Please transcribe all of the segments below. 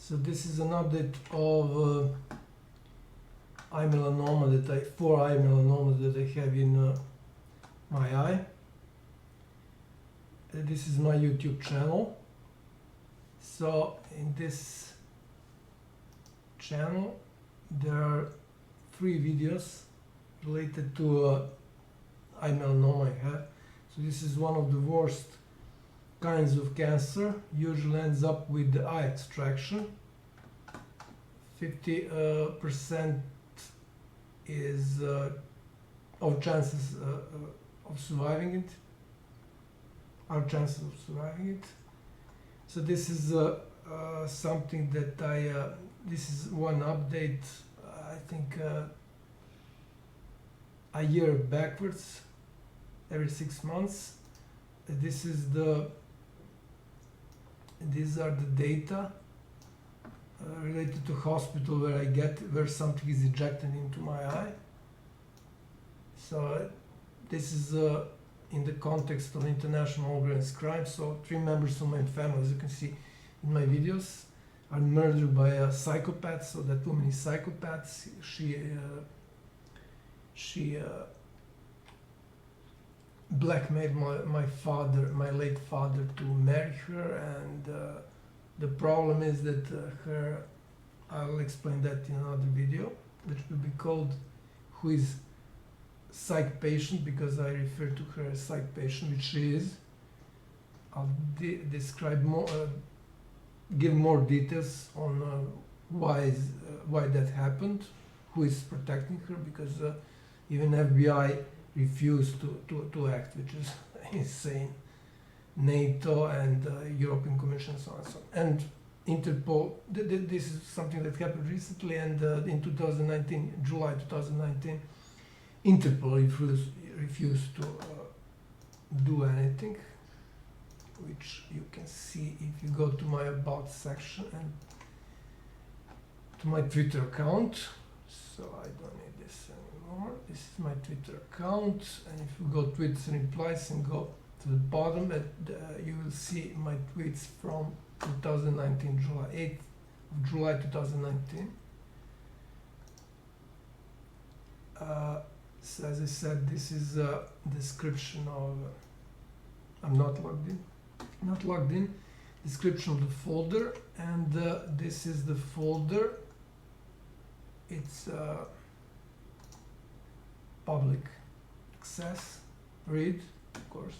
So this is an update of eye melanoma four eye melanomas that I have in my eye. This is my YouTube channel. So in this channel there are 3 videos related to eye melanoma I have. So this is one of the worst kinds of cancer, usually ends up with the eye extraction. 50% is of chances of surviving it. Our chances of surviving it. So this is something that this is one update. I think a year backwards, every 6 months. These are the data related to hospital where something is injected into my eye. So this is in the context of international organized crime. So 3 members of my family, as you can see in my videos, are murdered by a psychopath. So that woman is psychopath. She blackmailed my late father to marry her, and the problem is that I'll explain that in another video, which will be called "Who is Psych Patient?" because I refer to her as psych patient, which she is. I'll describe more, give more details on why that happened, who is protecting her, because even FBI refused to act, which is insane. NATO and European Commission, so on and so on. And Interpol, this is something that happened recently, and in 2019, July 2019, Interpol refused to do anything, which you can see if you go to my About section and to my Twitter account. So I don't need this anymore. This is my Twitter account, and if you go tweets and replies and go to the bottom, you will see my tweets from 2019, July 8th of July 2019. So as I said, this is a description of, I'm not logged in, description of the folder, and this is the folder. It's public access, read, of course.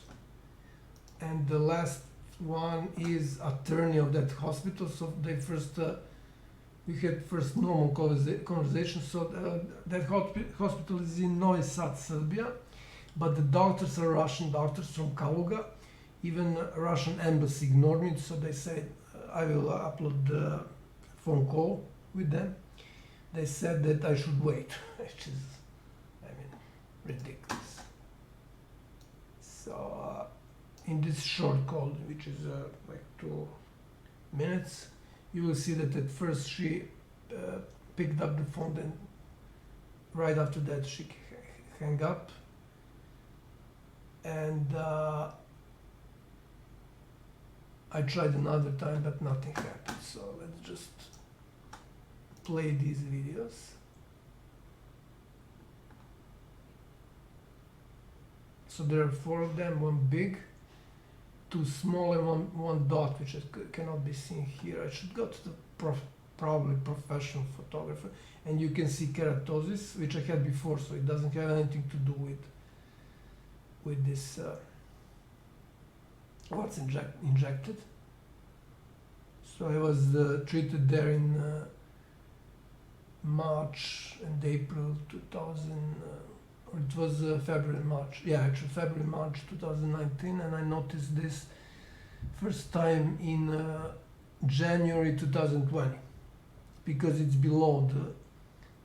And the last one is attorney of that hospital. So they we had first normal conversation. So that hospital is in Novi Sad, Serbia, but the doctors are Russian doctors from Kaluga. Even Russian embassy ignored me, so they said I will upload the phone call with them. They said that I should wait, which is, I mean, ridiculous. So in this short call, which is like 2 minutes, you will see that at first she picked up the phone, then right after that she hung up, and I tried another time, but nothing happened. So let's just play these videos. So there are 4 of them, 1 big, 2 small, and one dot, which cannot be seen here. I should go to the probably professional photographer, and you can see keratosis, which I had before, so it doesn't have anything to do with this what's injected. So I was treated there in March and April 2000, or it was February, March, yeah, actually February, March 2019, and I noticed this first time in January 2020, because it's below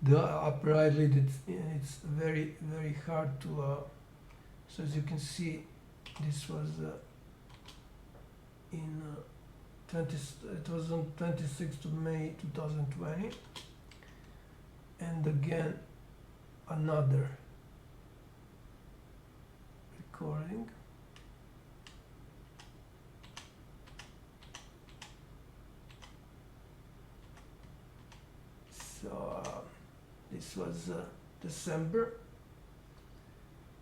the upper eyelid. It's very, very hard to, so as you can see, this was it was on 26th of May 2020, and again another recording. this was December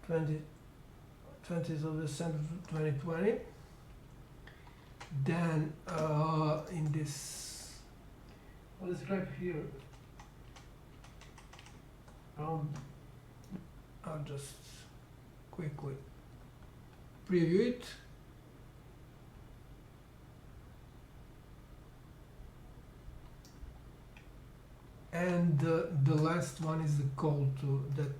20th of December 2020. Then in this, I'll describe here. I'll just quickly preview it. And the last one is the call to that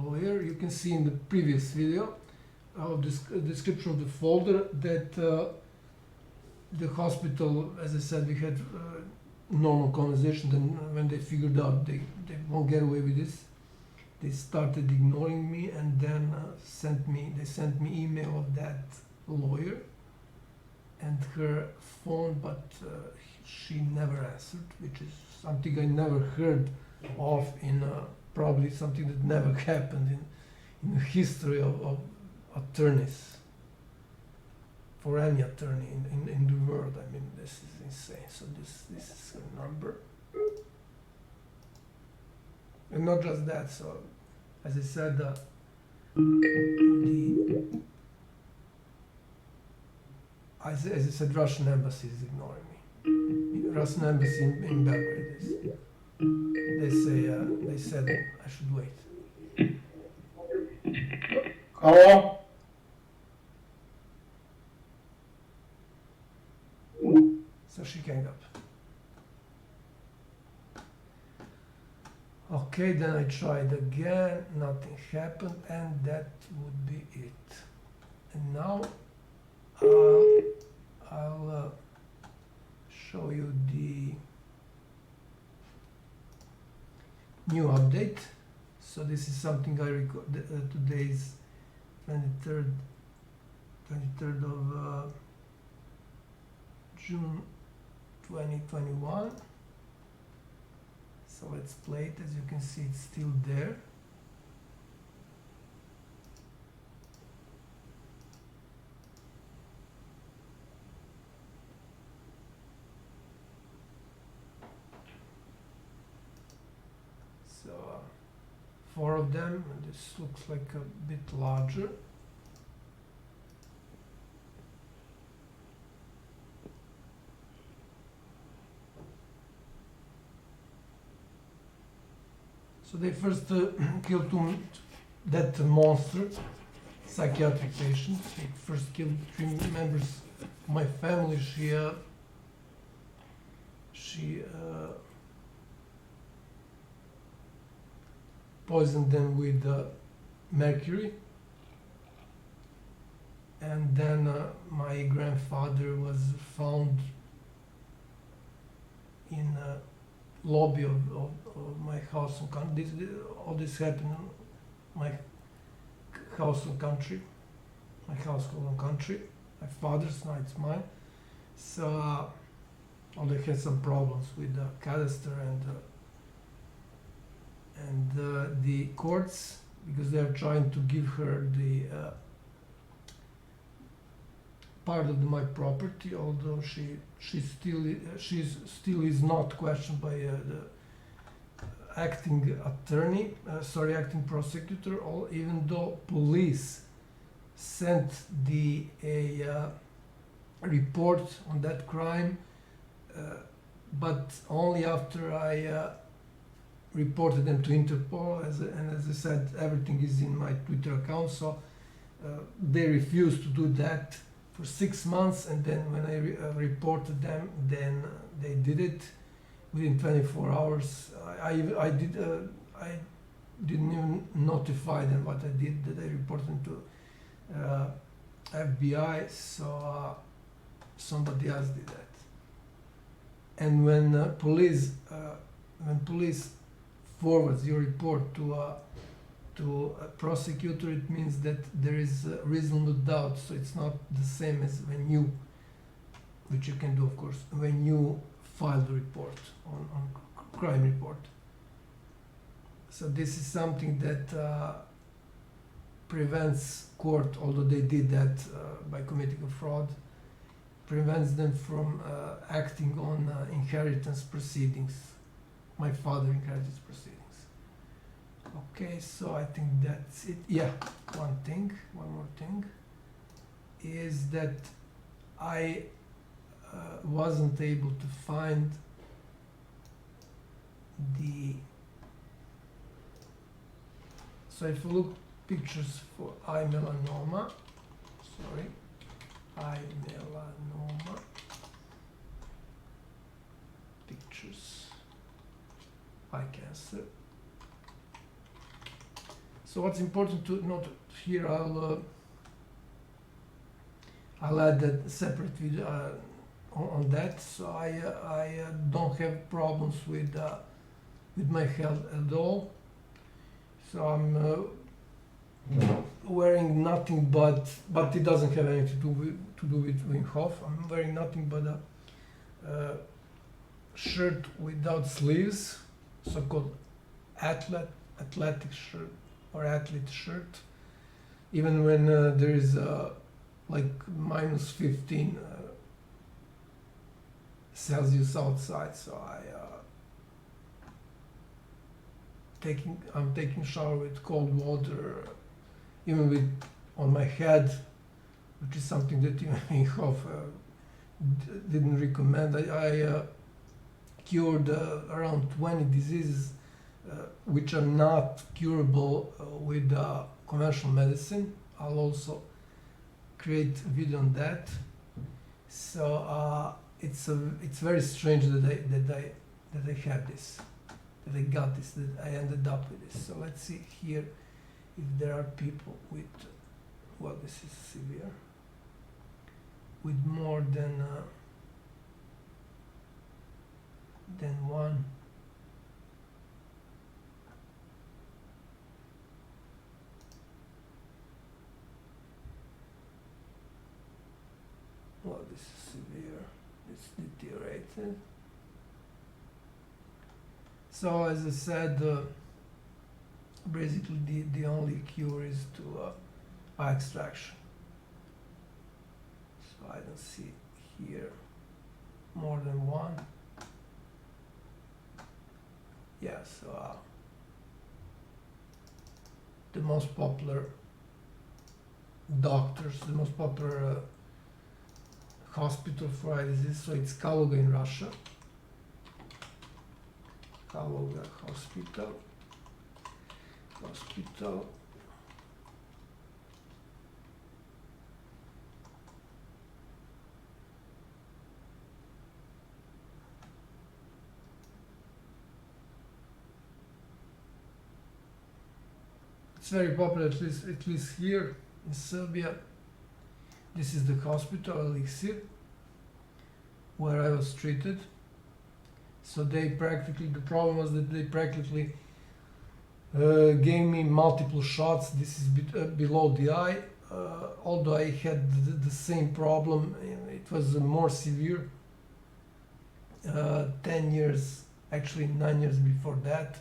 lawyer. You can see in the previous video of this description of the folder that the hospital, as I said, we had normal conversation. Then when they figured out they won't get away with this, they started ignoring me, and then they sent me email of that lawyer and her phone, but she never answered, which is something I never heard of in probably something that never happened in the history of attorneys, for any attorney in the world. I mean, this is insane. So this is her number. And not just that, so as I said, as I said, Russian embassy is ignoring me. Russian embassy in Belgrade is. They said I should wait. Hello? So she hung up. Okay, then I tried again, nothing happened, and that would be it. And now I'll show you the new update. So this is something I recorded. Today is 23rd of June 2021. So let's play it. As you can see, it's still there. So 4 of them, and this looks like a bit larger. So they first killed that monster, psychiatric patient. They first killed 3 members of my family. She poisoned them with mercury. And then my grandfather was found in lobby of my house and country. All this happened in my house and country, my household and country. My father's, now it's mine. So they had some problems with the cadaster and the courts, because they are trying to give her the part of my property, although she still is not questioned by the acting attorney, acting prosecutor, or even though police sent a report on that crime, but only after I reported them to Interpol, and as I said, everything is in my Twitter account, so they refused to do that for 6 months, and then when I reported them, then they did it within 24 hours. I didn't even notify them what I did, that I reported them to FBI, so somebody else did that. And when police forwards your report to a prosecutor, it means that there is a reasonable doubt, so it's not the same as when you, which you can do of course, when you file the report on crime report. So this is something that prevents court, although they did that by committing a fraud, prevents them from acting on inheritance proceedings, my father inheritance proceedings. Okay, so I think that's it. Yeah, one more thing is that I wasn't able to find the. So if you look pictures for eye melanoma, sorry, eye melanoma pictures, eye cancer. So what's important to note here, I'll add a separate video on that. So I don't have problems with my health at all. So I'm wearing nothing but it doesn't have anything to do with Wim Hof. I'm wearing nothing but a shirt without sleeves, so-called athletic shirt or athlete shirt, even when there is like minus 15 Celsius outside. So I'm taking shower with cold water, even with on my head, which is something that Wim Hof didn't recommend. I cured around 20 diseases which are not curable with conventional medicine. I'll also create a video on that. So it's very strange that I had this, that I got this, that I ended up with this. So let's see here if there are people with, well, this is severe, with more than one. Well, this is severe, it's deteriorated. So as I said, basically the only cure is to eye extraction. So I don't see here more than one. Yeah, so the most popular doctors, the most popular hospital for eye disease, so it's Kaluga in Russia. Kaluga Hospital. It's very popular, at least here in Serbia. This is the hospital, Elixir, where I was treated. So the problem was that they practically gave me multiple shots. This is below the eye. Although I had the same problem, it was more severe. 10 years, actually 9 years before that,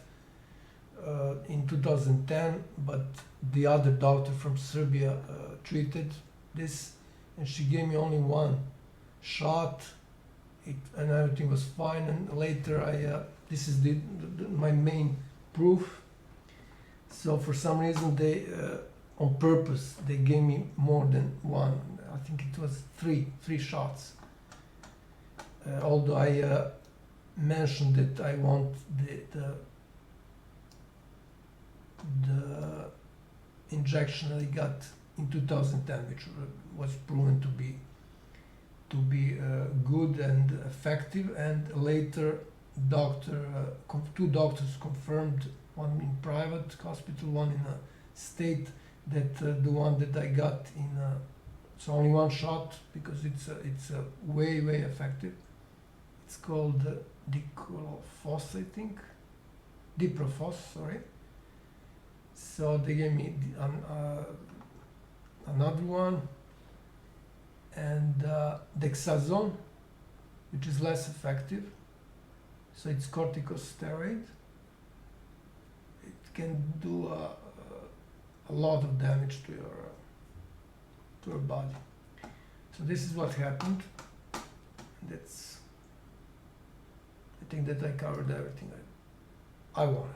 in 2010, but the other doctor from Serbia treated this, and she gave me only one shot, and everything was fine. And later this is my main proof. So for some reason they on purpose they gave me more than one. I think it was three shots, although I mentioned that I want the injection I got in 2010, which was proven to be good and effective. And later two doctors confirmed, one in private hospital, one in a state, that the one that I got in it's only one shot, because it's way effective. It's called Diprofos, I think. Diprofos, sorry. So they gave me another one, and dexazone, which is less effective. So it's corticosteroid. It can do a lot of damage to your body. So this is what happened. I think that I covered everything I wanted.